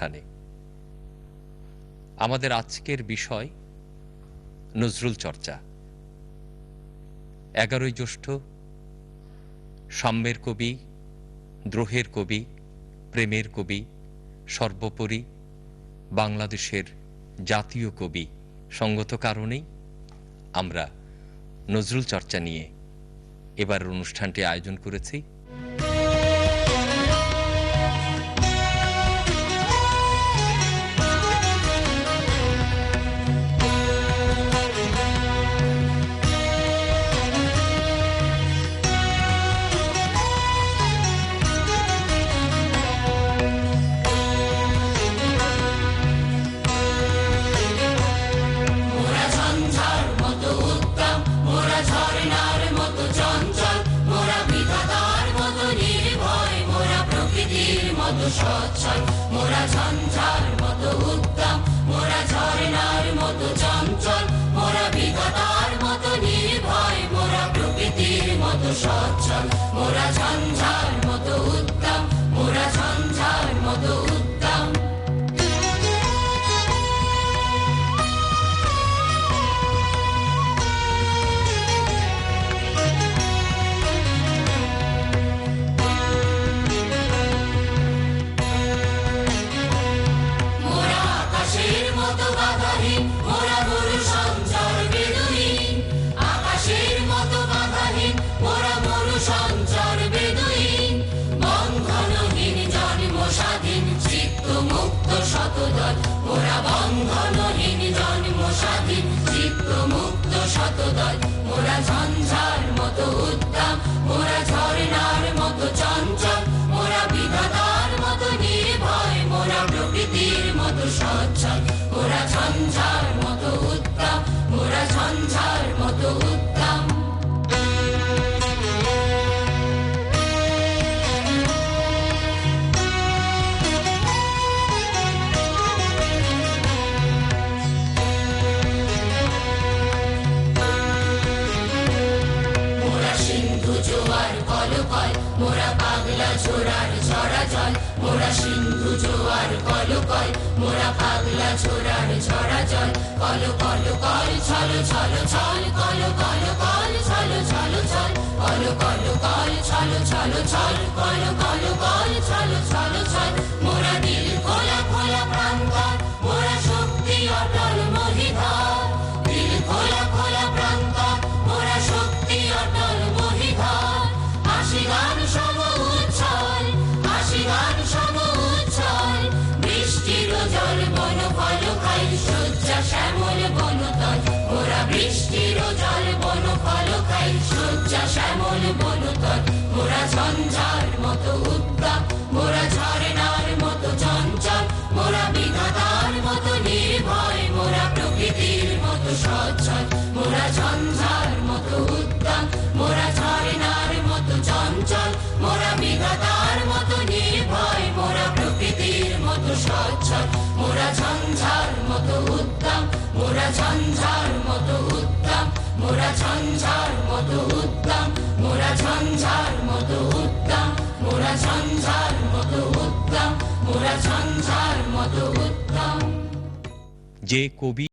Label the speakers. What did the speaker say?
Speaker 1: অনুষ্ঠানে আমাদের আজকের বিষয় নজরুল চর্চা। 11ই জ্যৈষ্ঠ সাম্যের কবি, দ্রোহের কবি, প্রেমের কবি, সর্বোপরি বাংলাদেশের জাতীয় কবি। সঙ্গত কারণেই আমরা নজরুল চর্চা নিয়ে এবার অনুষ্ঠানটি আয়োজন করেছি।
Speaker 2: সচ্ছল মোরা ঝঞ্ঝার মতো উদ্দাম, মোরা ঝর্ণার মতো চঞ্চল, মোরা বিধাতার মতো নির্ভয়, মোরা প্রকৃতির মতো সচ্ছল, মোরা ঝঞ্ঝার মতো উদ্দাম, মোরা ঝঞ্ঝার মতো উদ্দাম। মোরা বন্ধনহীন জন্ম স্বাধীন চিত্ত মুক্ত শতদল, মোরা ঝঞ্ঝার মতো উদ্দাম, মোরা ঝর্ণার মতো চঞ্চল, মোরা বিধাতার মতো নির্ভয়, মোরা প্রকৃতির মতো সচ্ছল, মোরা ঝঞ্ঝার মতো উদ্দাম, মোরা ঝঞ্ঝার মতো উদ্দাম। মোরা পাগলা ছোড়ার ঝরা জল, মোরা সিন্ধু জোয়ার কলকল, মোরা পাগলা ছোড়ার ঝরা জল, কল কল কল ছল ছল ছল, কল কল কল ছল ছল ছল, কল কল কল ছল ছল ছল, কল কল কল ছল ছল ছল। মোরা দিল খোলা খোলা প্রান্তর, মোরা শক্তি অটল মহিধর, দিল খোলা খোলা প্রান্তর, মোরা শক্তি অটল মহিধর। আশিগান সম উচ্ছল, আশিগান সম উচ্ছল, বৃষ্টির জল বন ফল খাই শয্যা শ্যামল বনতল, মোরা বৃষ্টির জল বন ফল খাই শয্যা শ্যামল বনতল, মোরা ঝঞ্ঝার মতো উদ্দাম, মোরা ঝর্ণার মতো চঞ্চল, মোরা বিধাতার মতো নির্ভয়, মোরা প্রকৃতির মতো সচ্ছল, মোরা ঝঞ্ঝার মতো উদ্দাম, মোরা ঝর্ণার মতো চঞ্চল, মোরা বিধাতার মতো নির্ভয়, মোরা প্রকৃতির মতো সচ্ছল, মোরা ঝঞ্ঝার মতো উদ্দাম, মোরা ঝঞ্ঝার মতো উদ্দাম, মোরা ঝঞ্ঝার মতো উদ্দাম, মোরা ঝঞ্ঝার মতো উদ্দাম, মোরা ঝঞ্ঝার মতো উদ্দাম, মোরা ঝঞ্ঝার মতো উদ্দাম।
Speaker 1: যে কবি